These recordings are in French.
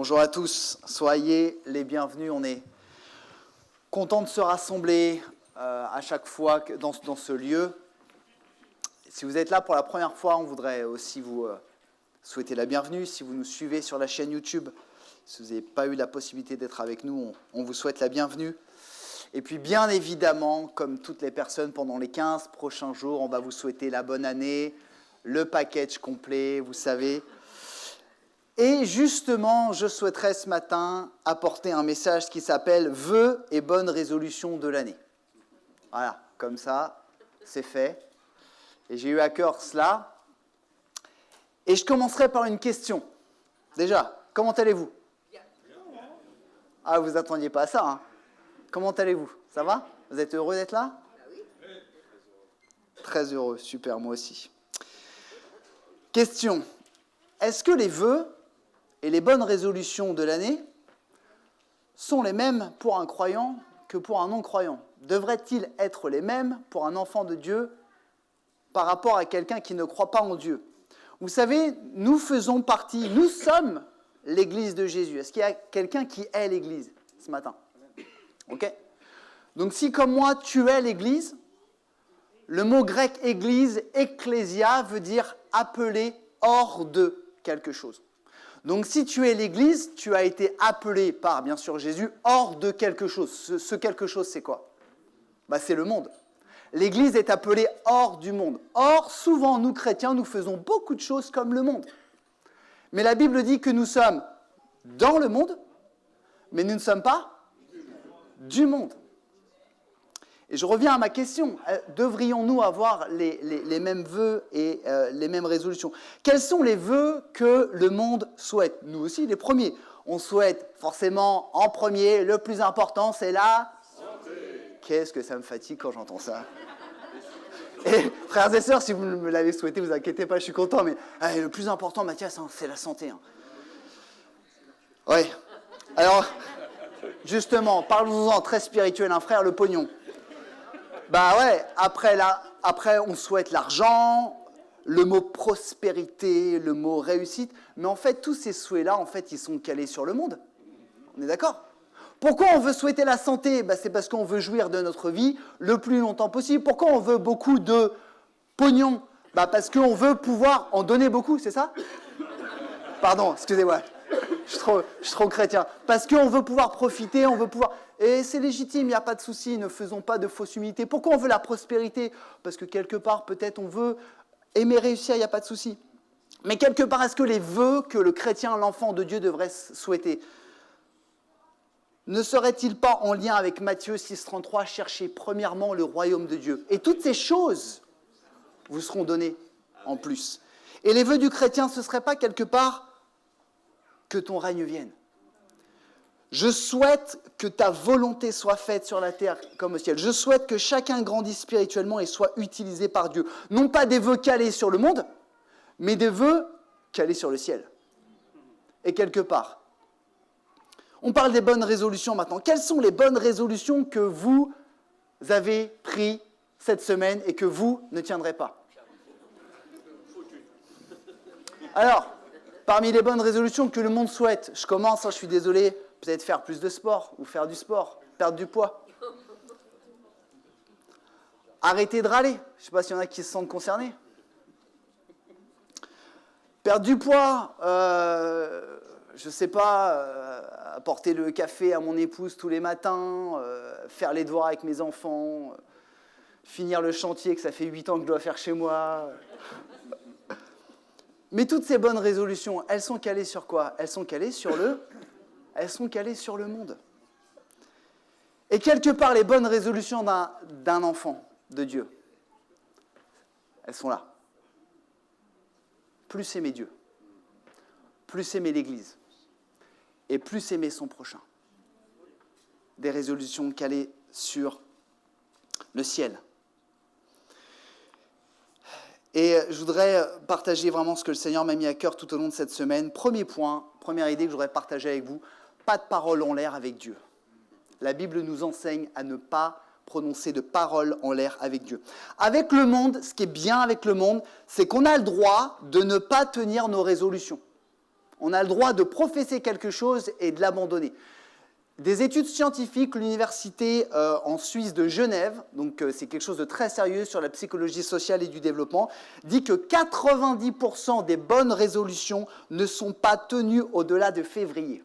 Bonjour à tous, soyez les bienvenus. On est content de se rassembler à chaque fois dans ce lieu. Si vous êtes là pour la première fois, on voudrait aussi vous souhaiter la bienvenue. Si vous nous suivez sur la chaîne YouTube, si vous n'avez pas eu la possibilité d'être avec nous, on vous souhaite la bienvenue. Et puis bien évidemment, comme toutes les personnes, pendant les 15 prochains jours, on va vous souhaiter la bonne année, le package complet, vous savez. Et justement, je souhaiterais ce matin apporter un message qui s'appelle « Vœux et bonnes résolutions de l'année ». Voilà, comme ça, c'est fait. Et j'ai eu à cœur cela. Et je commencerai par une question. Déjà, comment allez-vous ? Ah, vous n'attendiez pas à ça, hein ? Comment allez-vous ? Ça va ? Vous êtes heureux d'être là ? Très heureux, super, moi aussi. Question. Est-ce que les vœux et les bonnes résolutions de l'année sont les mêmes pour un croyant que pour un non-croyant ? Devraient-ils être les mêmes pour un enfant de Dieu par rapport à quelqu'un qui ne croit pas en Dieu ? Vous savez, nous faisons partie, nous sommes l'Église de Jésus. Est-ce qu'il y a quelqu'un qui est l'Église ce matin ? Ok ? Donc si comme moi tu es l'Église, le mot grec « église », « ecclésia » veut dire « appeler hors de quelque chose ». Donc si tu es l'Église, tu as été appelé par, bien sûr, Jésus, hors de quelque chose. Ce quelque chose, c'est quoi ? C'est le monde. L'Église est appelée hors du monde. Or, souvent, nous chrétiens, nous faisons beaucoup de choses comme le monde. Mais la Bible dit que nous sommes dans le monde, mais nous ne sommes pas du monde. Et je reviens à ma question. Devrions-nous avoir les mêmes vœux et les mêmes résolutions ? Quels sont les vœux que le monde souhaite ? Nous aussi, les premiers. On souhaite forcément, en premier, le plus important, c'est la santé. Qu'est-ce que ça me fatigue quand j'entends ça ? Et frères et sœurs, si vous me l'avez souhaité, vous inquiétez pas, je suis content. Mais le plus important, Mathias, c'est la santé. Oui. Alors, justement, parlons-en très spirituel, frère, le pognon. Après on souhaite l'argent, le mot prospérité, le mot réussite, mais en fait, tous ces souhaits-là, ils sont calés sur le monde. On est d'accord ? Pourquoi on veut souhaiter la santé ? C'est parce qu'on veut jouir de notre vie le plus longtemps possible. Pourquoi on veut beaucoup de pognon ? Parce qu'on veut pouvoir en donner beaucoup, c'est ça ? Pardon, excusez-moi. Je suis trop chrétien. Parce qu'on veut pouvoir profiter, on veut pouvoir... Et c'est légitime, il n'y a pas de souci, ne faisons pas de fausse humilité. Pourquoi on veut la prospérité ? Parce que quelque part, peut-être, on veut aimer réussir, il n'y a pas de souci. Mais quelque part, est-ce que les vœux que le chrétien, l'enfant de Dieu, devrait souhaiter ne serait-il pas en lien avec Matthieu 6,33 « Cherchez premièrement le royaume de Dieu ». Et toutes ces choses vous seront données en plus. Et les vœux du chrétien, ce ne serait pas quelque part que ton règne vienne. Je souhaite que ta volonté soit faite sur la terre comme au ciel. Je souhaite que chacun grandisse spirituellement et soit utilisé par Dieu. Non pas des vœux calés sur le monde, mais des vœux calés sur le ciel. Et quelque part, on parle des bonnes résolutions maintenant. Quelles sont les bonnes résolutions que vous avez prises cette semaine et que vous ne tiendrez pas ? Alors, parmi les bonnes résolutions que le monde souhaite, je commence, je suis désolé, peut-être faire plus de sport ou faire du sport, perdre du poids. Arrêter de râler, je ne sais pas s'il y en a qui se sentent concernés. Perdre du poids, je ne sais pas, apporter le café à mon épouse tous les matins, faire les devoirs avec mes enfants, finir le chantier que ça fait 8 ans que je dois faire chez moi. Mais toutes ces bonnes résolutions, elles sont calées sur quoi ? Elles sont calées sur le monde. Et quelque part, les bonnes résolutions d'un enfant de Dieu, elles sont là. Plus aimer Dieu, plus aimer l'Église, et plus aimer son prochain. Des résolutions calées sur le ciel. Et je voudrais partager vraiment ce que le Seigneur m'a mis à cœur tout au long de cette semaine. Premier point, première idée que je voudrais partager avec vous, pas de parole en l'air avec Dieu. La Bible nous enseigne à ne pas prononcer de paroles en l'air avec Dieu. Avec le monde, ce qui est bien avec le monde, c'est qu'on a le droit de ne pas tenir nos résolutions. On a le droit de professer quelque chose et de l'abandonner. Des études scientifiques, l'université en Suisse de Genève, donc c'est quelque chose de très sérieux sur la psychologie sociale et du développement, dit que 90% des bonnes résolutions ne sont pas tenues au-delà de février.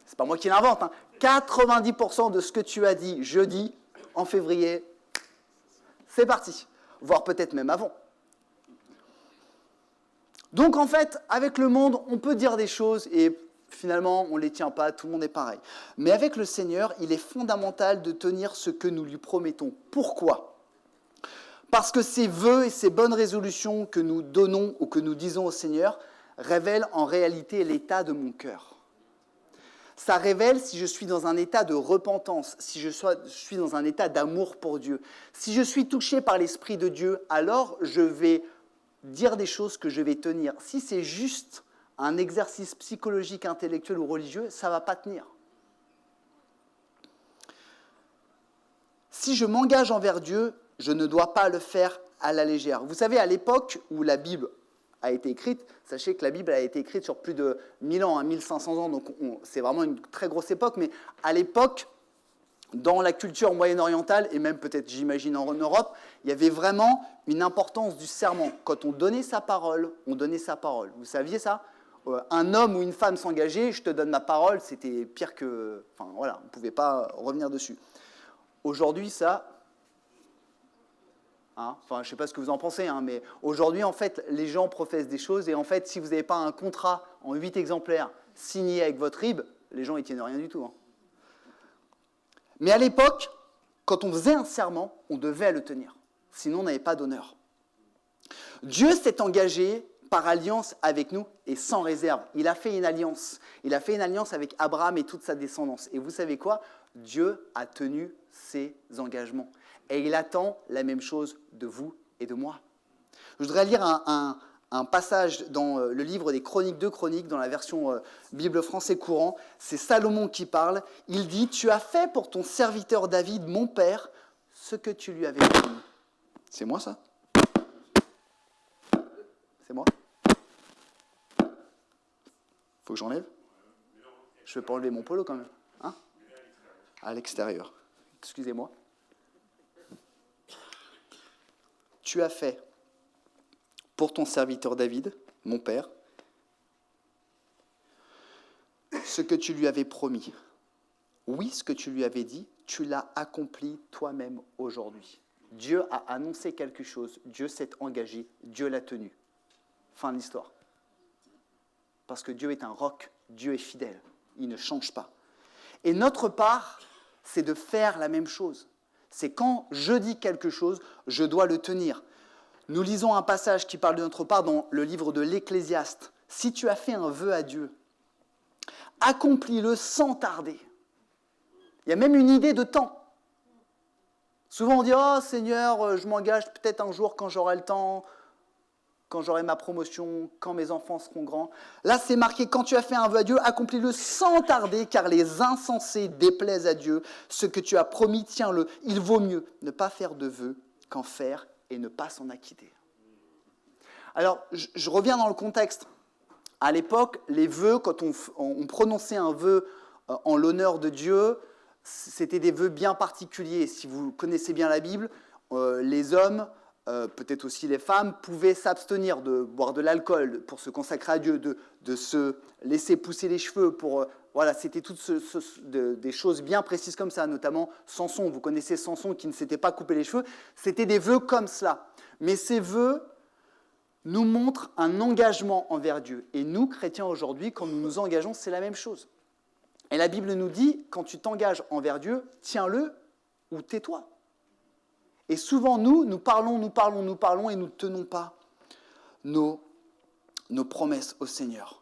C'est pas moi qui l'invente, hein. 90% de ce que tu as dit jeudi, en février, c'est parti. Voire peut-être même avant. Donc en fait, avec le monde, on peut dire des choses et finalement, on ne les tient pas, tout le monde est pareil. Mais avec le Seigneur, il est fondamental de tenir ce que nous lui promettons. Pourquoi ? Parce que ces vœux et ces bonnes résolutions que nous donnons ou que nous disons au Seigneur révèlent en réalité l'état de mon cœur. Ça révèle si je suis dans un état de repentance, si je suis dans un état d'amour pour Dieu. Si je suis touché par l'Esprit de Dieu, alors je vais dire des choses que je vais tenir. Si c'est juste un exercice psychologique, intellectuel ou religieux, ça ne va pas tenir. Si je m'engage envers Dieu, je ne dois pas le faire à la légère. Vous savez, à l'époque où la Bible a été écrite, sachez que la Bible a été écrite sur plus de 1000 ans, 1500 ans, donc c'est vraiment une très grosse époque, mais à l'époque, dans la culture moyen-orientale, et même peut-être j'imagine en Europe, il y avait vraiment une importance du serment. Quand on donnait sa parole, on donnait sa parole. Vous saviez ça ? Un homme ou une femme s'engager, je te donne ma parole, c'était pire que... Enfin voilà, on ne pouvait pas revenir dessus. Aujourd'hui, ça... je ne sais pas ce que vous en pensez, mais aujourd'hui, en fait, les gens professent des choses et en fait, si vous n'avez pas un contrat en 8 exemplaires signé avec votre RIB, les gens, ils ne tiennent rien du tout. Mais à l'époque, quand on faisait un serment, on devait le tenir. Sinon, on n'avait pas d'honneur. Dieu s'est engagé par alliance avec nous et sans réserve. Il a fait une alliance. Il a fait une alliance avec Abraham et toute sa descendance. Et vous savez quoi ? Dieu a tenu ses engagements. Et il attend la même chose de vous et de moi. Je voudrais lire un passage dans le livre des Chroniques, 2 Chroniques, dans la version Bible français courant. C'est Salomon qui parle. Il dit « Tu as fait pour ton serviteur David, mon père, ce que tu lui avais promis. » C'est moi ça ? C'est moi ? Faut que j'enlève ? Je ne vais pas enlever mon polo quand même. À l'extérieur. Excusez-moi. Tu as fait pour ton serviteur David, mon père, ce que tu lui avais promis. Oui, ce que tu lui avais dit, tu l'as accompli toi-même aujourd'hui. Dieu a annoncé quelque chose, Dieu s'est engagé, Dieu l'a tenu. Fin de l'histoire. Parce que Dieu est un roc, Dieu est fidèle, il ne change pas. Et notre part, c'est de faire la même chose. C'est quand je dis quelque chose, je dois le tenir. Nous lisons un passage qui parle de notre part dans le livre de l'Ecclésiaste. Si tu as fait un vœu à Dieu, accomplis-le sans tarder. Il y a même une idée de temps. Souvent on dit « Oh Seigneur, je m'engage peut-être un jour quand j'aurai le temps, quand j'aurai ma promotion, quand mes enfants seront grands. » Là c'est marqué « Quand tu as fait un vœu à Dieu, accomplis-le sans tarder, car les insensés déplaisent à Dieu. Ce que tu as promis, tiens-le. Il vaut mieux ne pas faire de vœux qu'en faire et ne pas s'en acquitter. » Alors, je reviens dans le contexte. À l'époque, les vœux, quand on prononçait un vœu en l'honneur de Dieu, c'était des vœux bien particuliers. Si vous connaissez bien la Bible, les hommes, peut-être aussi les femmes, pouvaient s'abstenir de boire de l'alcool pour se consacrer à Dieu, de se laisser pousser les cheveux. Voilà, c'était toutes des choses bien précises comme ça, notamment Samson. Vous connaissez Samson qui ne s'était pas coupé les cheveux. C'était des vœux comme cela. Mais ces vœux nous montrent un engagement envers Dieu. Et nous, chrétiens aujourd'hui, quand nous nous engageons, c'est la même chose. Et la Bible nous dit, quand tu t'engages envers Dieu, tiens-le ou tais-toi. Et souvent, nous parlons et nous ne tenons pas nos promesses au Seigneur.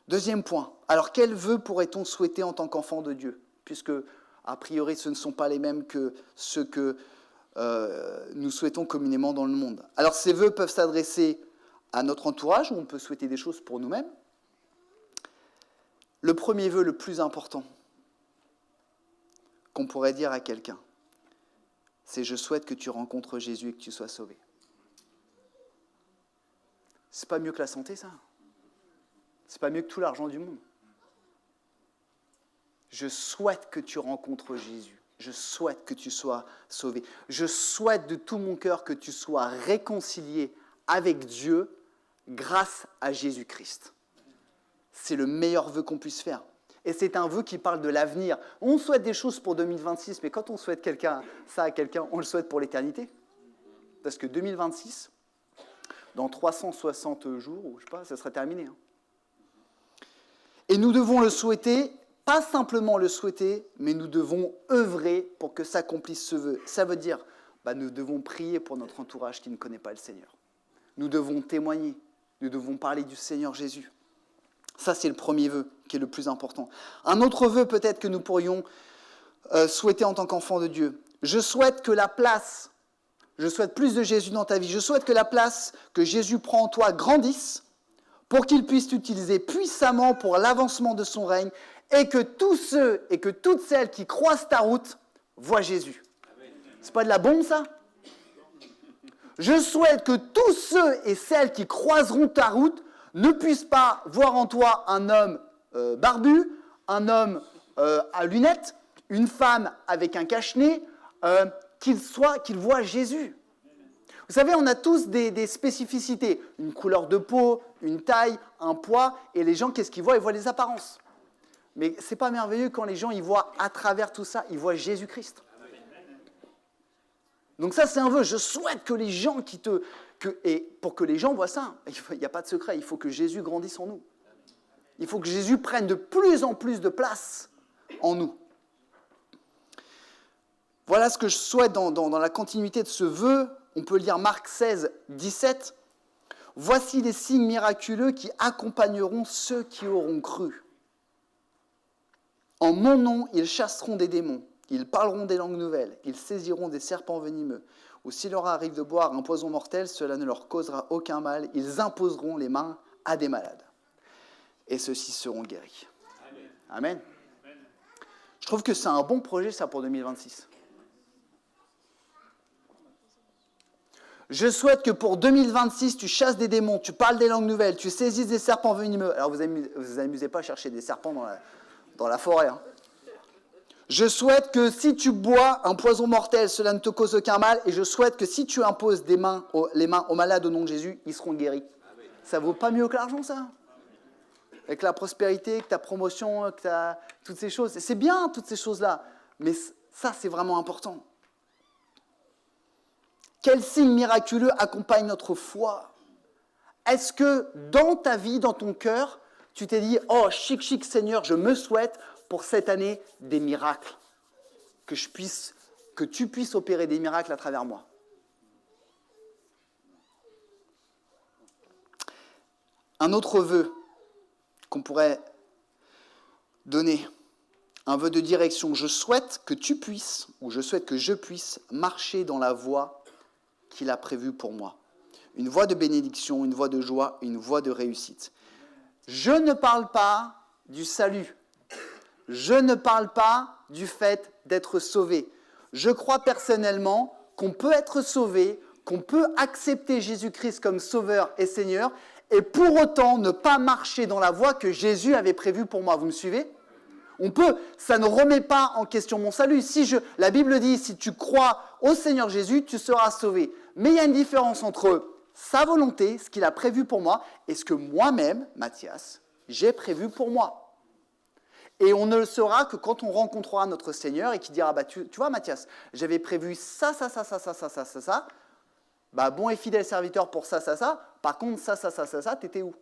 Deuxième point. Alors, quels vœux pourrait-on souhaiter en tant qu'enfant de Dieu ? Puisque, a priori, ce ne sont pas les mêmes que ceux que nous souhaitons communément dans le monde. Alors, ces vœux peuvent s'adresser à notre entourage, où on peut souhaiter des choses pour nous-mêmes. Le premier vœu le plus important qu'on pourrait dire à quelqu'un, c'est « Je souhaite que tu rencontres Jésus et que tu sois sauvé ». C'est pas mieux que la santé, ça ? c'est pas mieux que tout l'argent du monde. Je souhaite que tu rencontres Jésus. Je souhaite que tu sois sauvé. Je souhaite de tout mon cœur que tu sois réconcilié avec Dieu grâce à Jésus-Christ. C'est le meilleur vœu qu'on puisse faire. Et c'est un vœu qui parle de l'avenir. On souhaite des choses pour 2026, mais quand on souhaite ça à quelqu'un, on le souhaite pour l'éternité. Parce que 2026, dans 360 jours, ou je sais pas, ça sera terminé. Et nous devons le souhaiter, pas simplement le souhaiter, mais nous devons œuvrer pour que s'accomplisse ce vœu. Ça veut dire, nous devons prier pour notre entourage qui ne connaît pas le Seigneur. Nous devons témoigner, nous devons parler du Seigneur Jésus. Ça, c'est le premier vœu qui est le plus important. Un autre vœu peut-être que nous pourrions souhaiter en tant qu'enfants de Dieu. Je souhaite plus de Jésus dans ta vie. Je souhaite que la place que Jésus prend en toi grandisse pour qu'il puisse t'utiliser puissamment pour l'avancement de son règne et que tous ceux et que toutes celles qui croisent ta route voient Jésus. C'est pas de la bombe, ça ? Je souhaite que tous ceux et celles qui croiseront ta route ne puissent pas voir en toi un homme barbu, un homme à lunettes, une femme avec un cache-nez, qu'ils voient Jésus. Vous savez, on a tous des spécificités, une couleur de peau, une taille, un poids, et les gens, qu'est-ce qu'ils voient ? Ils voient les apparences. Mais ce n'est pas merveilleux quand les gens, ils voient à travers tout ça, ils voient Jésus-Christ. Donc ça, c'est un vœu. Je souhaite que les gens et pour que les gens voient ça, il n'y a pas de secret, il faut que Jésus grandisse en nous. Il faut que Jésus prenne de plus en plus de place en nous. Voilà ce que je souhaite dans la continuité de ce vœu. On peut lire Marc 16, 17. « Voici les signes miraculeux qui accompagneront ceux qui auront cru. En mon nom, ils chasseront des démons. Ils parleront des langues nouvelles, ils saisiront des serpents venimeux. Ou s'il leur arrive de boire un poison mortel, cela ne leur causera aucun mal. Ils imposeront les mains à des malades. Et ceux-ci seront guéris. » Amen. Je trouve que c'est un bon projet, ça, pour 2026. Je souhaite que pour 2026, tu chasses des démons, tu parles des langues nouvelles, tu saisisses des serpents venimeux. Alors, vous amusez pas à chercher des serpents dans la forêt, hein. Je souhaite que si tu bois un poison mortel, cela ne te cause aucun mal. Et je souhaite que si tu imposes les mains aux malades au nom de Jésus, ils seront guéris. Ça vaut pas mieux que l'argent, ça ? Avec la prospérité, que ta promotion, que toutes ces choses. C'est bien, toutes ces choses-là. Mais ça, c'est vraiment important. Quel signe miraculeux accompagne notre foi ? Est-ce que dans ta vie, dans ton cœur, tu t'es dit « Oh, chic, Seigneur, je me souhaite pour cette année des miracles, que tu puisses opérer des miracles à travers moi. » Un autre vœu qu'on pourrait donner, un vœu de direction. Je souhaite que tu puisses, ou je souhaite que je puisse marcher dans la voie qu'il a prévue pour moi. Une voie de bénédiction, une voie de joie, une voie de réussite. Je ne parle pas du salut. Je ne parle pas du fait d'être sauvé. Je crois personnellement qu'on peut être sauvé, qu'on peut accepter Jésus-Christ comme Sauveur et Seigneur, et pour autant ne pas marcher dans la voie que Jésus avait prévue pour moi. Vous me suivez ? Ça ne remet pas en question mon salut. La Bible dit, si tu crois au Seigneur Jésus, tu seras sauvé. Mais il y a une différence entre sa volonté, ce qu'il a prévu pour moi, et ce que moi-même, Mathias, j'ai prévu pour moi. Et on ne le saura que quand on rencontrera notre Seigneur et qu'il dira, tu vois Mathias, j'avais prévu ça. Bon et fidèle serviteur pour ça. Par contre, ça, t'étais où ?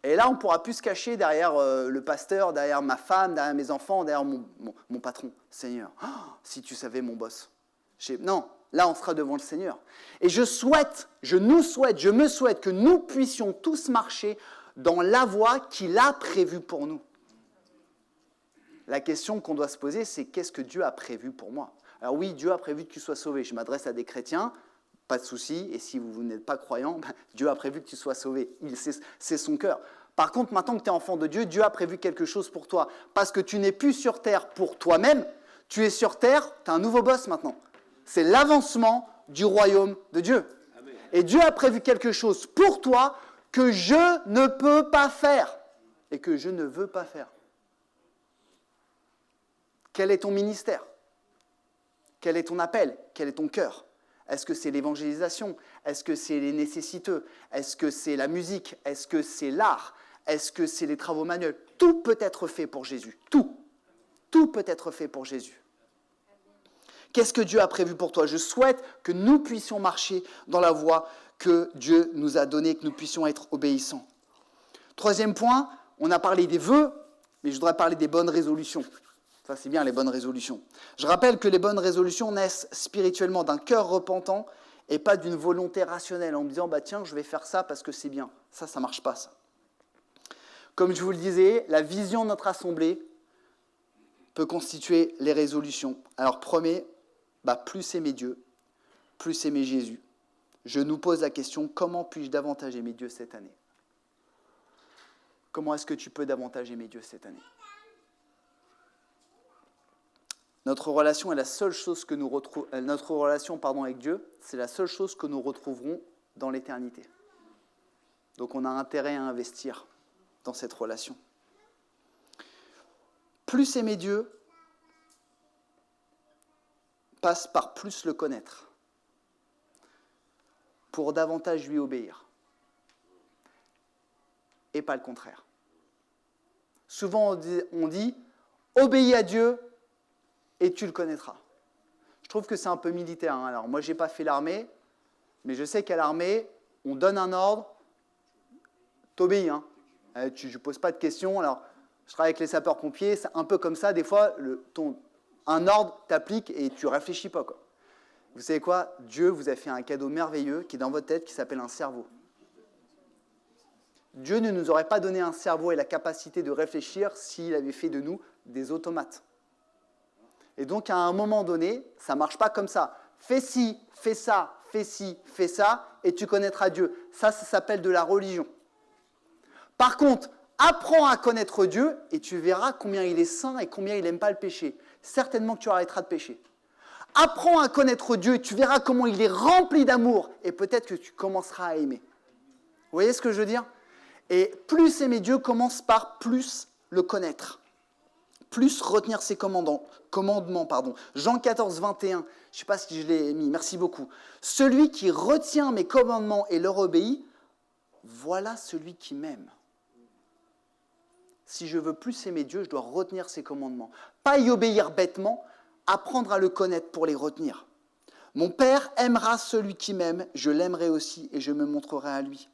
Et là, on ne pourra plus se cacher derrière le pasteur, derrière ma femme, derrière mes enfants, derrière mon patron. Seigneur, si tu savais mon boss. Non, là, on sera devant le Seigneur. Et je me souhaite que nous puissions tous marcher dans la voie qu'il a prévue pour nous. La question qu'on doit se poser, c'est qu'est-ce que Dieu a prévu pour moi ? Alors oui, Dieu a prévu que tu sois sauvé. Je m'adresse à des chrétiens, pas de souci. Et si vous n'êtes pas croyant, Dieu a prévu que tu sois sauvé. C'est son cœur. Par contre, maintenant que tu es enfant de Dieu, Dieu a prévu quelque chose pour toi. Parce que tu n'es plus sur terre pour toi-même. Tu es sur terre, tu as un nouveau boss maintenant. C'est l'avancement du royaume de Dieu. Amen. Et Dieu a prévu quelque chose pour toi que je ne peux pas faire et que je ne veux pas faire. Quel est ton ministère? Quel est ton appel? Quel est ton cœur? Est-ce que c'est l'évangélisation? Est-ce que c'est les nécessiteux? Est-ce que c'est la musique? Est-ce que c'est l'art? Est-ce que c'est les travaux manuels? Tout peut être fait pour Jésus. Tout. Tout peut être fait pour Jésus. Qu'est-ce que Dieu a prévu pour toi? Je souhaite que nous puissions marcher dans la voie que Dieu nous a donnée, que nous puissions être obéissants. Troisième point, on a parlé des vœux, mais je voudrais parler des bonnes résolutions. Ça, c'est bien, les bonnes résolutions. Je rappelle que les bonnes résolutions naissent spirituellement d'un cœur repentant et pas d'une volonté rationnelle en me disant « tiens, je vais faire ça parce que c'est bien ». Ça ne marche pas, ça. Comme je vous le disais, la vision de notre assemblée peut constituer les résolutions. Alors, premier, plus aimer Dieu, plus aimer Jésus. Je nous pose la question, comment puis-je davantage aimer Dieu cette année? Comment est-ce que tu peux davantage aimer Dieu cette année? Notre relation est la seule chose que nous notre relation avec Dieu, c'est la seule chose que nous retrouverons dans l'éternité. Donc on a intérêt à investir dans cette relation. Plus aimer Dieu passe par plus le connaître, pour davantage lui obéir, et pas le contraire. Souvent on dit obéis à Dieu et tu le connaîtras. Je trouve que c'est un peu militaire. Alors moi, je n'ai pas fait l'armée, mais je sais qu'à l'armée, on donne un ordre, t'obéis. Tu ne poses pas de questions. Alors, je travaille avec les sapeurs-pompiers, c'est un peu comme ça. Des fois, un ordre t'applique et tu ne réfléchis pas, quoi. Vous savez quoi? Dieu vous a fait un cadeau merveilleux qui est dans votre tête, qui s'appelle un cerveau. Dieu ne nous aurait pas donné un cerveau et la capacité de réfléchir s'il avait fait de nous des automates. Et donc, à un moment donné, ça ne marche pas comme ça. Fais ci, fais ça, fais ci, fais ça, et tu connaîtras Dieu. Ça s'appelle de la religion. Par contre, apprends à connaître Dieu, et tu verras combien il est saint et combien il n'aime pas le péché. Certainement que tu arrêteras de pécher. Apprends à connaître Dieu, et tu verras comment il est rempli d'amour, et peut-être que tu commenceras à aimer. Vous voyez ce que je veux dire? Et plus aimer Dieu commence par plus le connaître. Plus retenir ses commandements. Jean 14, 21, je ne sais pas si je l'ai mis, merci beaucoup. Celui qui retient mes commandements et leur obéit, voilà celui qui m'aime. Si je veux plus aimer Dieu, je dois retenir ses commandements. Pas y obéir bêtement, apprendre à le connaître pour les retenir. Mon Père aimera celui qui m'aime, je l'aimerai aussi et je me montrerai à lui.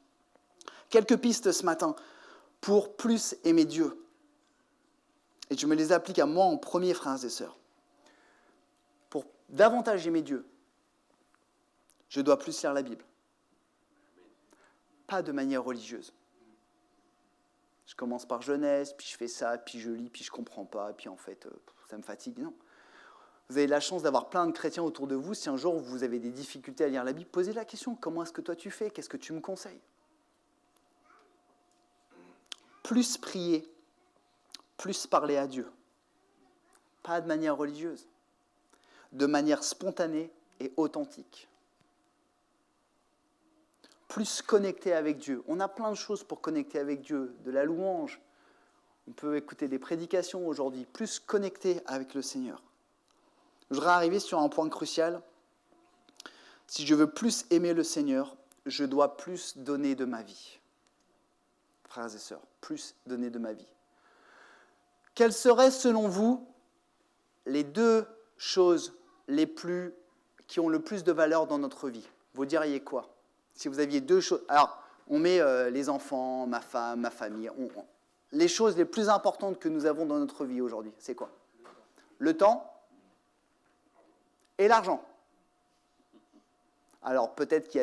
Quelques pistes ce matin pour plus aimer Dieu. Et je me les applique à moi en premier, frères et sœurs. Pour davantage aimer Dieu, je dois plus lire la Bible. Pas de manière religieuse. Je commence par Genèse, puis je fais ça, puis je lis, puis je ne comprends pas, puis en fait, ça me fatigue. Non. Vous avez la chance d'avoir plein de chrétiens autour de vous. Si un jour vous avez des difficultés à lire la Bible, posez la question, comment est-ce que toi tu fais? Qu'est-ce que tu me conseilles? Plus prier, plus parler à Dieu. Pas de manière religieuse, de manière spontanée et authentique. Plus connecter avec Dieu. On a plein de choses pour connecter avec Dieu, de la louange. On peut écouter des prédications aujourd'hui. Plus connecter avec le Seigneur. Je voudrais arriver sur un point crucial. Si je veux plus aimer le Seigneur, je dois plus donner de ma vie. Frères et sœurs, plus donner de ma vie. Quelles seraient, selon vous, les deux choses qui ont le plus de valeur dans notre vie? Vous diriez quoi? Si vous aviez deux choses... Alors, on met les enfants, ma femme, ma famille. Les choses les plus importantes que nous avons dans notre vie aujourd'hui, c'est quoi? Le temps et l'argent. Alors, peut-être qu'il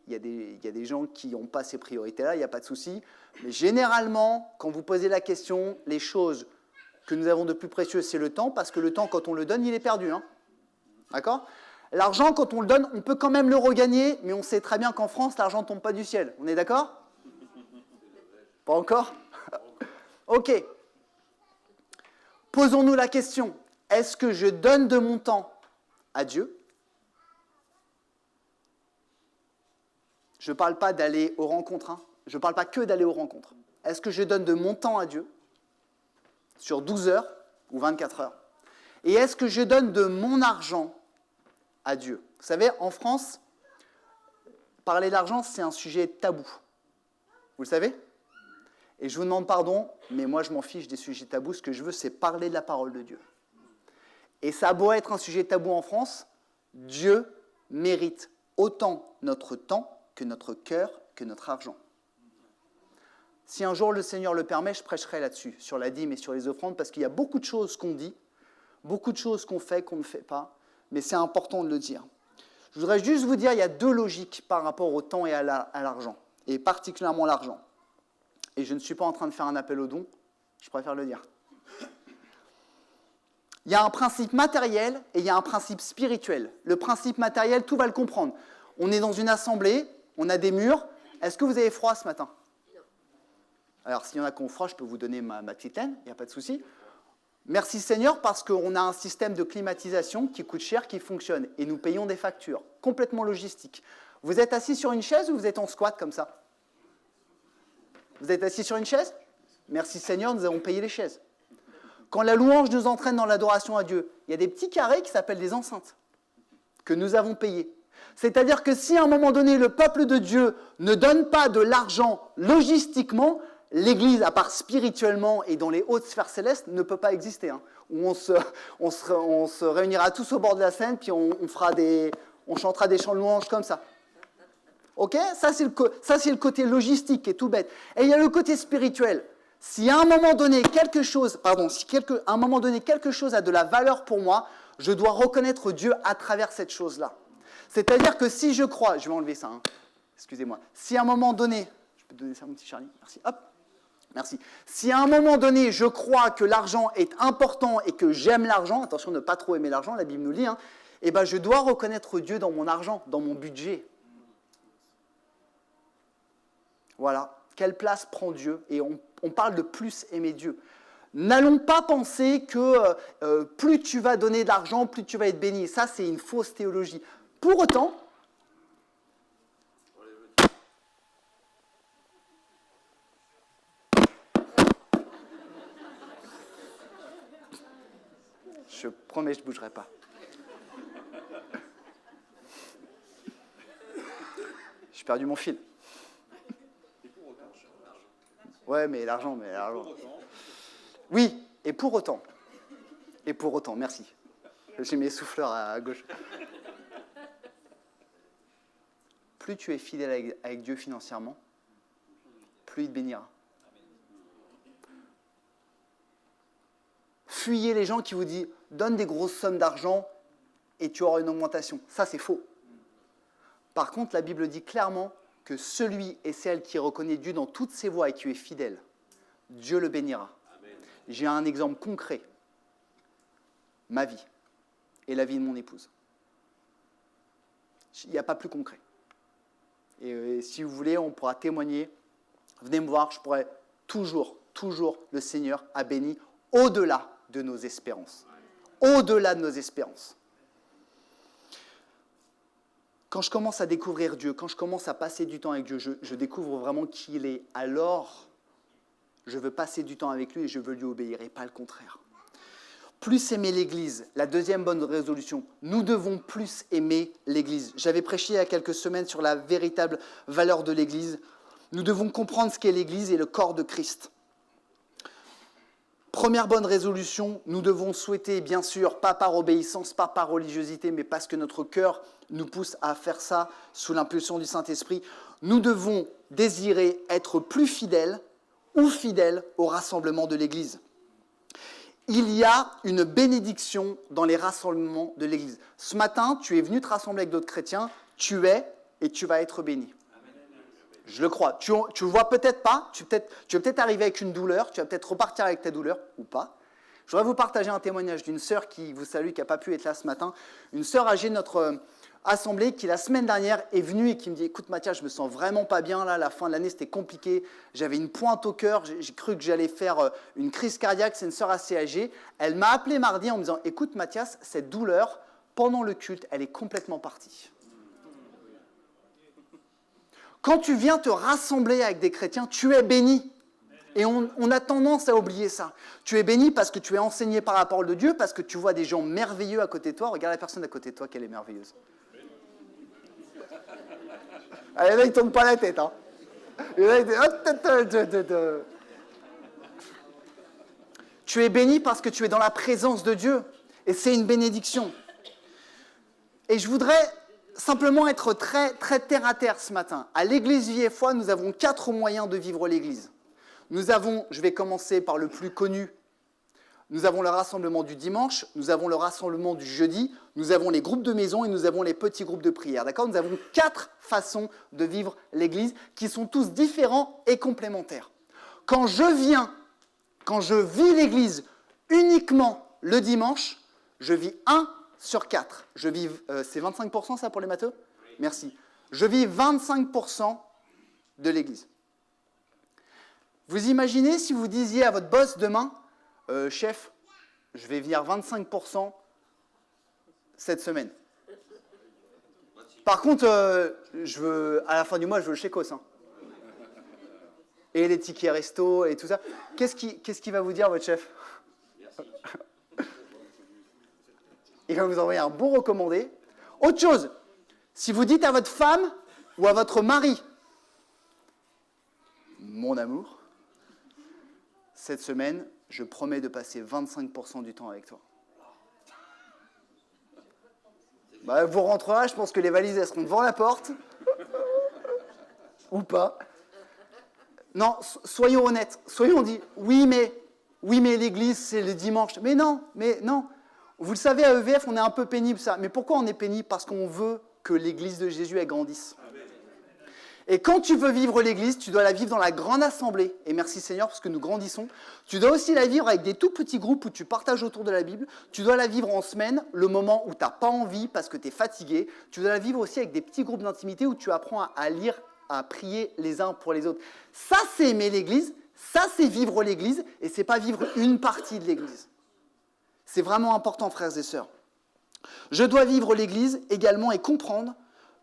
y a des gens qui n'ont pas ces priorités-là, il n'y a pas de souci. Mais généralement, quand vous posez la question, les choses que nous avons de plus précieux, c'est le temps, parce que le temps, quand on le donne, il est perdu. D'accord? L'argent, quand on le donne, on peut quand même le regagner, mais on sait très bien qu'en France, l'argent ne tombe pas du ciel. On est d'accord? Pas encore? Ok. Posons-nous la question, est-ce que je donne de mon temps à Dieu? Je ne parle pas d'aller aux rencontres. je ne parle pas que d'aller aux rencontres. Est-ce que je donne de mon temps à Dieu sur 12 heures ou 24 heures? Et est-ce que je donne de mon argent à Dieu? Vous savez, en France, parler d'argent, c'est un sujet tabou. Vous le savez? Et je vous demande pardon, mais moi je m'en fiche des sujets tabous. Ce que je veux, c'est parler de la parole de Dieu. Et ça a beau être un sujet tabou en France, Dieu mérite autant notre temps que notre cœur, que notre argent. Si un jour le Seigneur le permet, je prêcherai là-dessus, sur la dîme et sur les offrandes, parce qu'il y a beaucoup de choses qu'on dit, beaucoup de choses qu'on fait, qu'on ne fait pas, mais c'est important de le dire. Je voudrais juste vous dire, il y a deux logiques par rapport au temps et à l'argent, et particulièrement l'argent. Et je ne suis pas en train de faire un appel au don, je préfère le dire. Il y a un principe matériel et il y a un principe spirituel. Le principe matériel, tout va le comprendre. On est dans une assemblée, on a des murs. Est-ce que vous avez froid ce matin? Non. Alors, s'il y en a qui ont froid, je peux vous donner ma petite laine, il n'y a pas de souci. Merci Seigneur, parce qu'on a un système de climatisation qui coûte cher, qui fonctionne. Et nous payons des factures, complètement logistiques. Vous êtes assis sur une chaise ou vous êtes en squat comme ça? Vous êtes assis sur une chaise? Merci Seigneur, nous avons payé les chaises. Quand la louange nous entraîne dans l'adoration à Dieu, il y a des petits carrés qui s'appellent des enceintes, que nous avons payés. C'est-à-dire que si à un moment donné, le peuple de Dieu ne donne pas de l'argent logistiquement, l'Église, à part spirituellement et dans les hautes sphères célestes, ne peut pas exister. Hein. Où on se réunira tous au bord de la Seine, puis on chantera des chants de louange comme ça. Ok? Ça, c'est le côté logistique qui est tout bête. Et il y a le côté spirituel. Si à un moment donné, quelque chose a de la valeur pour moi, je dois reconnaître Dieu à travers cette chose-là. C'est-à-dire que si je crois, je vais enlever ça, hein, excusez-moi, si à un moment donné, je peux te donner ça à mon petit Charlie, merci, hop, merci. Si à un moment donné, je crois que l'argent est important et que j'aime l'argent, attention, ne pas trop aimer l'argent, la Bible nous le dit, hein, eh ben je dois reconnaître Dieu dans mon argent, dans mon budget. Voilà. Quelle place prend Dieu? Et on parle de plus aimer Dieu. N'allons pas penser que plus tu vas donner d'argent, plus tu vas être béni. Ça, c'est une fausse théologie. Pour autant, je promets, je ne bougerai pas. J'ai perdu mon fil. Ouais, mais l'argent. Oui, et pour autant, merci. J'ai mes souffleurs à gauche. Plus tu es fidèle avec Dieu financièrement, plus il te bénira. Fuyez les gens qui vous disent « donne des grosses sommes d'argent et tu auras une augmentation ». Ça, c'est faux. Par contre, la Bible dit clairement que celui et celle qui reconnaît Dieu dans toutes ses voies et qui est fidèle, Dieu le bénira. Amen. J'ai un exemple concret. Ma vie et la vie de mon épouse. Il n'y a pas plus concret. Et si vous voulez, on pourra témoigner. Venez me voir, je pourrai toujours, le Seigneur a béni au-delà de nos espérances. Au-delà de nos espérances. Quand je commence à découvrir Dieu, quand je commence à passer du temps avec Dieu, je découvre vraiment qui il est. Alors, je veux passer du temps avec lui et je veux lui obéir, et pas le contraire. Plus aimer l'Église, la deuxième bonne résolution, nous devons plus aimer l'Église. J'avais prêché il y a quelques semaines sur la véritable valeur de l'Église. Nous devons comprendre ce qu'est l'Église et le corps de Christ. Première bonne résolution, nous devons souhaiter, bien sûr, pas par obéissance, pas par religiosité, mais parce que notre cœur nous pousse à faire ça sous l'impulsion du Saint-Esprit. Nous devons désirer être plus fidèles ou fidèles au rassemblement de l'Église. Il y a une bénédiction dans les rassemblements de l'Église. Ce matin, tu es venu te rassembler avec d'autres chrétiens, tu es et tu vas être béni. Je le crois. Tu ne vois peut-être pas, tu vas peut-être arriver avec une douleur, tu vas peut-être repartir avec ta douleur, ou pas. Je voudrais vous partager un témoignage d'une sœur qui vous salue, qui n'a pas pu être là ce matin. Une sœur âgée de notre assemblée qui, la semaine dernière, est venue et qui me dit « Écoute Mathias, je me sens vraiment pas bien, là, la fin de l'année, c'était compliqué. J'avais une pointe au cœur, j'ai cru que j'allais faire une crise cardiaque. » C'est une sœur assez âgée. Elle m'a appelé mardi en me disant « Écoute Mathias, cette douleur, pendant le culte, elle est complètement partie. » Quand tu viens te rassembler avec des chrétiens, tu es béni. Et on a tendance à oublier ça. Tu es béni parce que tu es enseigné par la parole de Dieu, parce que tu vois des gens merveilleux à côté de toi. Regarde la personne à côté de toi, qu'elle est merveilleuse. Allez, là, il ne tourne pas la tête. Hein. Et là, il dit... Tu es béni parce que tu es dans la présence de Dieu. Et c'est une bénédiction. Et je voudrais simplement être très, très terre à terre ce matin. À l'Église Vie et Foi, nous avons 4 moyens de vivre l'Église. Nous avons, je vais commencer par le plus connu, nous avons le rassemblement du dimanche, nous avons le rassemblement du jeudi, nous avons les groupes de maison et nous avons les petits groupes de prière. D'accord ? Nous avons 4 façons de vivre l'Église qui sont tous différents et complémentaires. Quand je vis l'Église uniquement le dimanche, je vis 1 sur 4. Je vis, c'est 25% ça pour les matheux ? Merci. Je vis 25% de l'Église. Vous imaginez si vous disiez à votre boss demain, chef, je vais venir 25% cette semaine. Par contre, à la fin du mois, je veux le chécos. Hein. Et les tickets resto et tout ça. Qu'est-ce qu'il va vous dire, votre chef ? Il va vous envoyer un bon recommandé. Autre chose, si vous dites à votre femme ou à votre mari, mon amour, cette semaine, je promets de passer 25% du temps avec toi. Bah, vous rentrerez, je pense que les valises elles seront devant la porte. Ou pas. Non, soyons honnêtes. Soyons dit, oui mais l'église c'est le dimanche. Mais non. Vous le savez, à EVF, on est un peu pénible ça. Mais pourquoi on est pénible ? Parce qu'on veut que l'église de Jésus elle grandisse. Et quand tu veux vivre l'église, tu dois la vivre dans la grande assemblée. Et merci Seigneur, parce que nous grandissons. Tu dois aussi la vivre avec des tout petits groupes où tu partages autour de la Bible. Tu dois la vivre en semaine, le moment où tu n'as pas envie parce que tu es fatigué. Tu dois la vivre aussi avec des petits groupes d'intimité où tu apprends à lire, à prier les uns pour les autres. Ça, c'est aimer l'église. Ça, c'est vivre l'église. Et ce n'est pas vivre une partie de l'église. C'est vraiment important, frères et sœurs. Je dois vivre l'église également et comprendre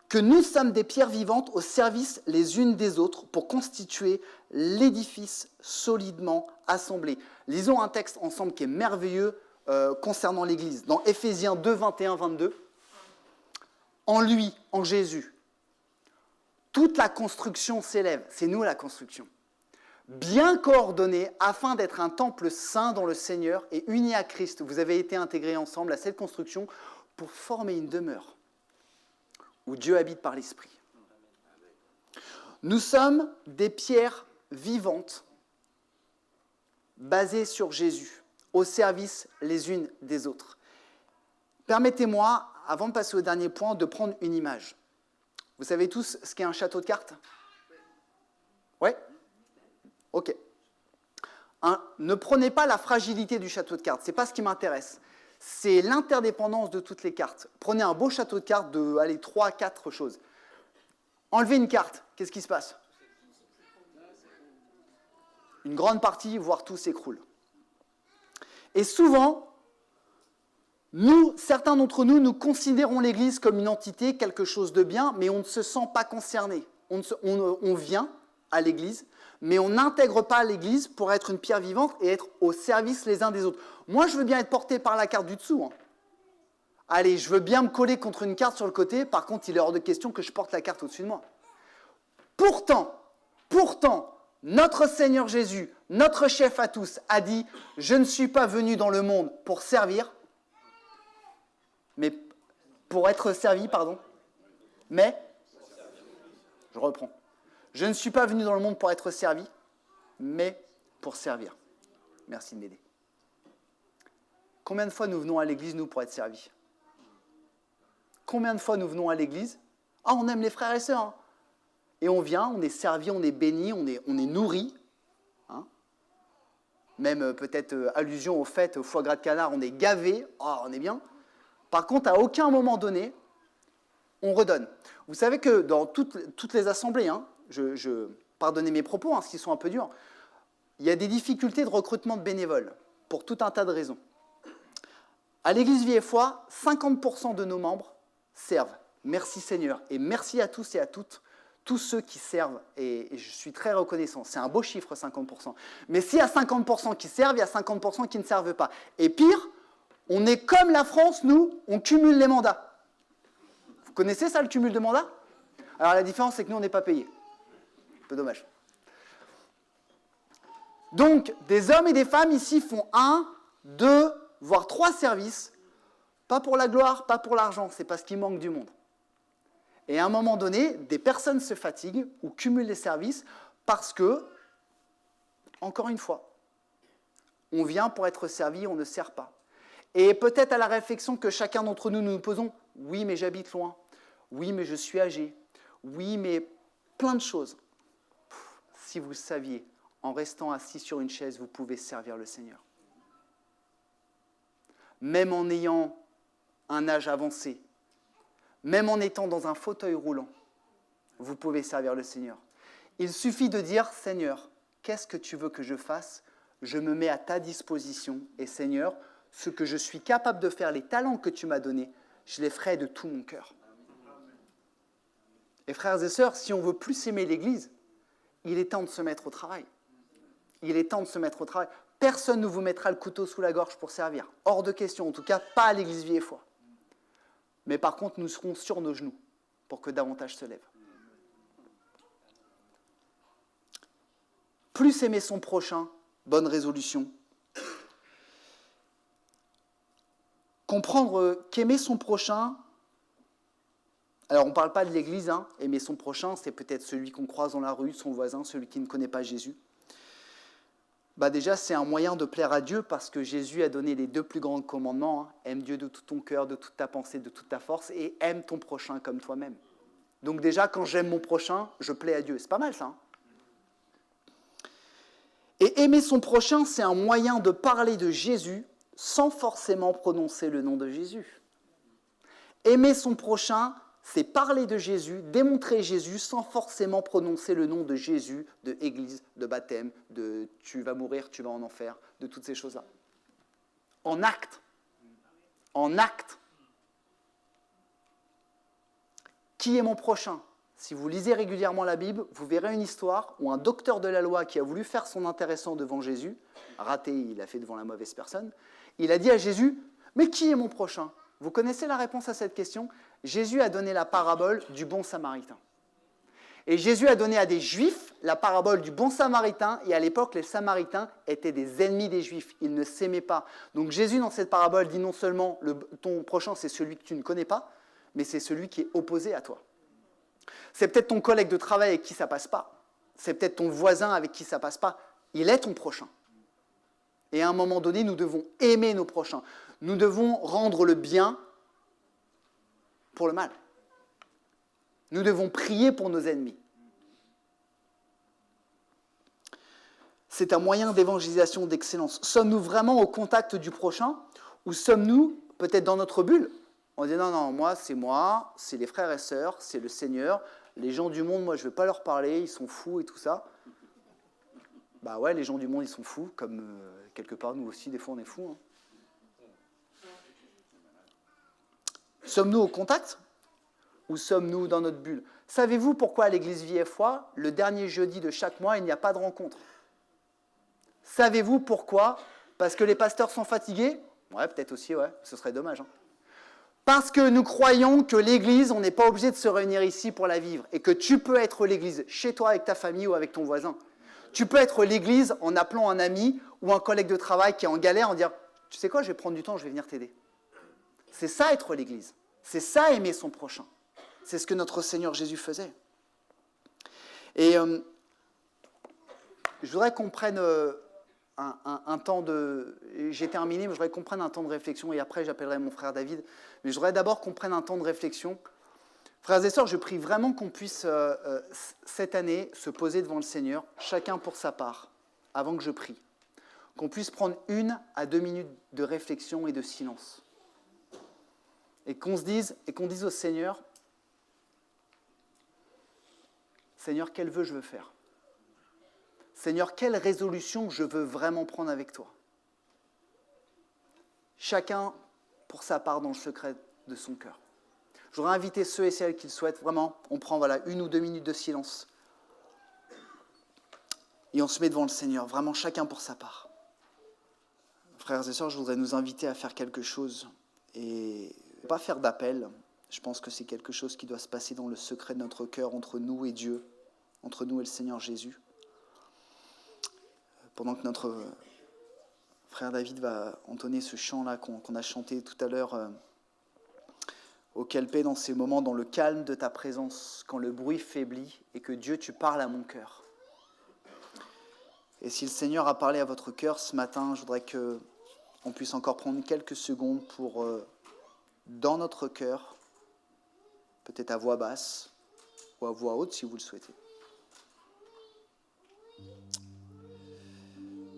que nous sommes des pierres vivantes au service les unes des autres pour constituer l'édifice solidement assemblé. Lisons un texte ensemble qui est merveilleux concernant l'Église. Dans Éphésiens 2, 21, 22, en lui, en Jésus, toute la construction s'élève. C'est nous la construction. Bien coordonnée afin d'être un temple saint dans le Seigneur et uni à Christ. Vous avez été intégrés ensemble à cette construction pour former une demeure où Dieu habite par l'Esprit. Nous sommes des pierres vivantes basées sur Jésus, au service les unes des autres. Permettez-moi, avant de passer au dernier point, de prendre une image. Vous savez tous ce qu'est un château de cartes ? Ouais ? Ok. Ne prenez pas la fragilité du château de cartes, ce n'est pas ce qui m'intéresse. C'est l'interdépendance de toutes les cartes. Prenez un beau château de cartes de 3 à 4 choses. Enlevez une carte, qu'est-ce qui se passe ? Une grande partie, voire tout s'écroule. Et souvent, certains d'entre nous, nous considérons l'Église comme une entité, quelque chose de bien, mais on ne se sent pas concerné. On vient à l'Église, mais on n'intègre pas l'Église pour être une pierre vivante et être au service les uns des autres. Moi, je veux bien être porté par la carte du dessous. Hein. Allez, je veux bien me coller contre une carte sur le côté, par contre, il est hors de question que je porte la carte au-dessus de moi. Pourtant, notre Seigneur Jésus, notre chef à tous, a dit « Je ne suis pas venu dans le monde pour servir, mais pour être servi, mais, je reprends. Je ne suis pas venu dans le monde pour être servi, mais pour servir. » Merci de m'aider. Combien de fois nous venons à l'église, nous, pour être servis ? Combien de fois nous venons à l'église ? Ah, on aime les frères et sœurs. Hein. Et on vient, on est servi, on est béni, on est nourri. Hein. Même peut-être allusion au fait, au foie gras de canard, on est gavé. Ah, on est bien. Par contre, à aucun moment donné, on redonne. Vous savez que dans toutes les assemblées, hein, pardonnez mes propos, hein, s'ils sont un peu durs, il y a des difficultés de recrutement de bénévoles, pour tout un tas de raisons. À l'Église Vie et Foi, 50% de nos membres servent. Merci Seigneur. Et merci à tous et à toutes tous ceux qui servent, et je suis très reconnaissant, c'est un beau chiffre 50%, mais s'il y a 50% qui servent, il y a 50% qui ne servent pas. Et pire, on est comme la France, nous, on cumule les mandats. Vous connaissez ça, le cumul de mandats? Alors la différence, c'est que nous, on n'est pas payés. Un peu dommage. Donc, des hommes et des femmes ici font 1, 2, voire 3 services, pas pour la gloire, pas pour l'argent, c'est parce qu'il manque du monde. Et à un moment donné, des personnes se fatiguent ou cumulent les services parce que, encore une fois, on vient pour être servi, on ne sert pas. Et peut-être à la réflexion que chacun d'entre nous nous posons, oui, mais j'habite loin, oui, mais je suis âgé, oui, mais plein de choses. Si vous saviez, en restant assis sur une chaise, vous pouvez servir le Seigneur. Même en ayant un âge avancé, même en étant dans un fauteuil roulant, vous pouvez servir le Seigneur. Il suffit de dire, Seigneur, qu'est-ce que tu veux que je fasse? Je me mets à ta disposition. Et Seigneur, ce que je suis capable de faire, les talents que tu m'as donnés, je les ferai de tout mon cœur. Et frères et sœurs, si on veut plus aimer l'Église, il est temps de se mettre au travail. Il est temps de se mettre au travail. Personne ne vous mettra le couteau sous la gorge pour servir. Hors de question, en tout cas, pas à l'Église Vie et Foi. Mais par contre, nous serons sur nos genoux pour que davantage se lèvent. Plus aimer son prochain, bonne résolution. Comprendre qu'aimer son prochain, alors on ne parle pas de l'Église, hein, aimer son prochain, c'est peut-être celui qu'on croise dans la rue, son voisin, celui qui ne connaît pas Jésus. Déjà, c'est un moyen de plaire à Dieu parce que Jésus a donné les 2 plus grands commandements. Hein. Aime Dieu de tout ton cœur, de toute ta pensée, de toute ta force et aime ton prochain comme toi-même. Donc déjà, quand j'aime mon prochain, je plais à Dieu. C'est pas mal ça. Hein. Et aimer son prochain, c'est un moyen de parler de Jésus sans forcément prononcer le nom de Jésus. Aimer son prochain, c'est parler de Jésus, démontrer Jésus sans forcément prononcer le nom de Jésus, de Église, de baptême, de tu vas mourir, tu vas en enfer, de toutes ces choses-là. En acte. En acte. Qui est mon prochain? Si vous lisez régulièrement la Bible, vous verrez une histoire où un docteur de la loi qui a voulu faire son intéressant devant Jésus, raté, il l'a fait devant la mauvaise personne, il a dit à Jésus, « Mais qui est mon prochain ?» Vous connaissez la réponse à cette question? Jésus a donné la parabole du bon samaritain. Et Jésus a donné à des Juifs la parabole du bon samaritain, et à l'époque, les Samaritains étaient des ennemis des Juifs, ils ne s'aimaient pas. Donc Jésus, dans cette parabole, dit non seulement ton prochain, c'est celui que tu ne connais pas, mais c'est celui qui est opposé à toi. C'est peut-être ton collègue de travail avec qui ça passe pas. C'est peut-être ton voisin avec qui ça passe pas. Il est ton prochain. Et à un moment donné, nous devons aimer nos prochains. Nous devons rendre le bien pour le mal. Nous devons prier pour nos ennemis. C'est un moyen d'évangélisation d'excellence. Sommes-nous vraiment au contact du prochain ou sommes-nous peut-être dans notre bulle? On dit non, moi, c'est les frères et sœurs, c'est le Seigneur. Les gens du monde, moi, je ne vais pas leur parler, ils sont fous et tout ça. Bah ouais, les gens du monde, ils sont fous, comme quelque part, nous aussi, des fois, on est fous. Hein. Sommes-nous au contact ou sommes-nous dans notre bulle? Savez-vous pourquoi à l'église Vie et Foi, le dernier jeudi de chaque mois, il n'y a pas de rencontre? Savez-vous pourquoi? Parce que les pasteurs sont fatigués? Ouais, peut-être aussi, ouais, ce serait dommage. Hein. Parce que nous croyons que l'église, on n'est pas obligé de se réunir ici pour la vivre et que tu peux être l'église chez toi avec ta famille ou avec ton voisin. Tu peux être l'église en appelant un ami ou un collègue de travail qui est en galère en disant « Tu sais quoi, je vais prendre du temps, je vais venir t'aider. » C'est ça être l'église. C'est ça aimer son prochain. C'est ce que notre Seigneur Jésus faisait. Et je voudrais qu'on prenne un temps de... J'ai terminé, mais je voudrais qu'on prenne un temps de réflexion et après j'appellerai mon frère David. Mais je voudrais d'abord qu'on prenne un temps de réflexion. Frères et sœurs, je prie vraiment qu'on puisse cette année se poser devant le Seigneur, chacun pour sa part, avant que je prie. Qu'on puisse prendre 1 à 2 minutes de réflexion et de silence. Et qu'on dise au Seigneur, Seigneur, quel vœu je veux faire? Seigneur, quelle résolution je veux vraiment prendre avec toi? Chacun pour sa part dans le secret de son cœur. J'aurais invité ceux et celles qui le souhaitent, vraiment, on prend 1 ou 2 minutes de silence. Et on se met devant le Seigneur, vraiment chacun pour sa part. Frères et sœurs, je voudrais nous inviter à faire quelque chose et pas faire d'appel. Je pense que c'est quelque chose qui doit se passer dans le secret de notre cœur, entre nous et Dieu, entre nous et le Seigneur Jésus. Pendant que notre frère David va entonner ce chant-là qu'on a chanté tout à l'heure, auquel paix dans ces moments, dans le calme de ta présence, quand le bruit faiblit et que Dieu, tu parles à mon cœur. Et si le Seigneur a parlé à votre cœur ce matin, je voudrais qu'on puisse encore prendre quelques secondes pour, dans notre cœur, peut-être à voix basse ou à voix haute si vous le souhaitez,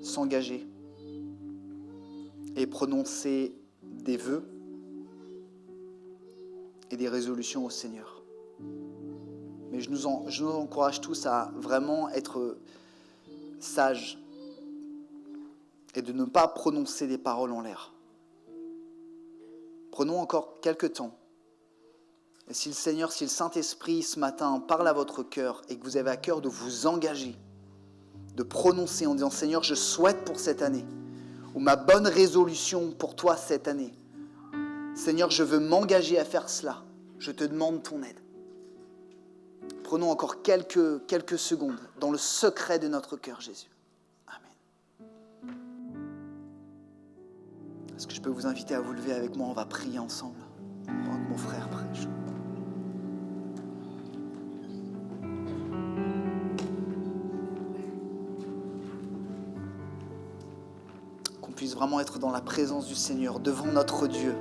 s'engager et prononcer des vœux et des résolutions au Seigneur. Mais je nous encourage tous à vraiment être sages et de ne pas prononcer des paroles en l'air. Prenons encore quelques temps. Et si le Seigneur, si le Saint-Esprit ce matin parle à votre cœur et que vous avez à cœur de vous engager, de prononcer en disant « Seigneur, je souhaite pour cette année » ou « ma bonne résolution pour toi cette année ». Seigneur, je veux m'engager à faire cela. Je te demande ton aide. Prenons encore quelques secondes dans le secret de notre cœur, Jésus. Amen. Est-ce que je peux vous inviter à vous lever avec moi? On va prier ensemble. Pendant que mon frère prêche. Qu'on puisse vraiment être dans la présence du Seigneur, devant notre Dieu.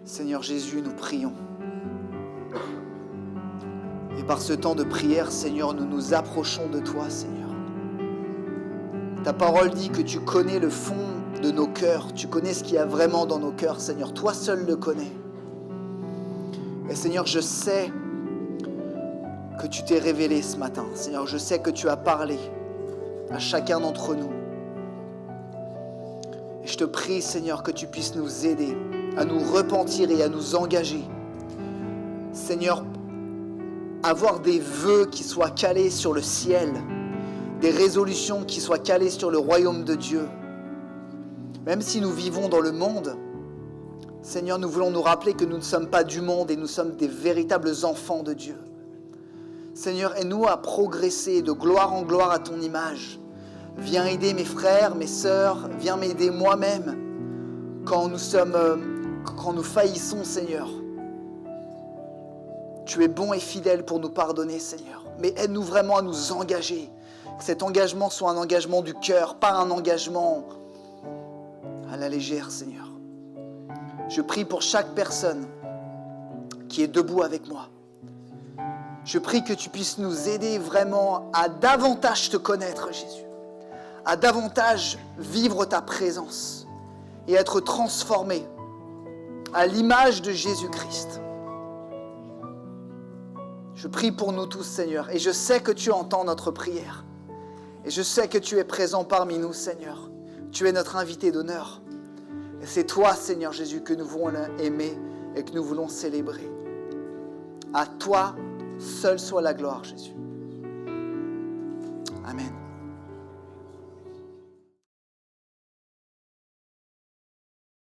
Seigneur Jésus, nous prions. Et par ce temps de prière, Seigneur, nous nous approchons de toi, Seigneur. Ta parole dit que tu connais le fond de nos cœurs. Tu connais ce qu'il y a vraiment dans nos cœurs, Seigneur. Toi seul le connais. Et Seigneur, je sais que tu t'es révélé ce matin. Seigneur, je sais que tu as parlé à chacun d'entre nous. Et je te prie, Seigneur, que tu puisses nous aider à nous repentir et à nous engager. Seigneur, avoir des vœux qui soient calés sur le ciel, des résolutions qui soient calées sur le royaume de Dieu. Même si nous vivons dans le monde, Seigneur, nous voulons nous rappeler que nous ne sommes pas du monde et nous sommes des véritables enfants de Dieu. Seigneur, aide-nous à progresser de gloire en gloire à ton image. Viens aider mes frères, mes sœurs, viens m'aider moi-même quand nous faillissons, Seigneur. Tu es bon et fidèle pour nous pardonner, Seigneur. Mais aide-nous vraiment à nous engager. Que cet engagement soit un engagement du cœur, pas un engagement à la légère, Seigneur. Je prie pour chaque personne qui est debout avec moi. Je prie que tu puisses nous aider vraiment à davantage te connaître, Jésus. À davantage vivre ta présence et être transformé à l'image de Jésus-Christ. Je prie pour nous tous, Seigneur, et je sais que tu entends notre prière. Et je sais que tu es présent parmi nous, Seigneur. Tu es notre invité d'honneur. Et c'est toi, Seigneur Jésus, que nous voulons aimer et que nous voulons célébrer. À toi, seule soit la gloire, Jésus.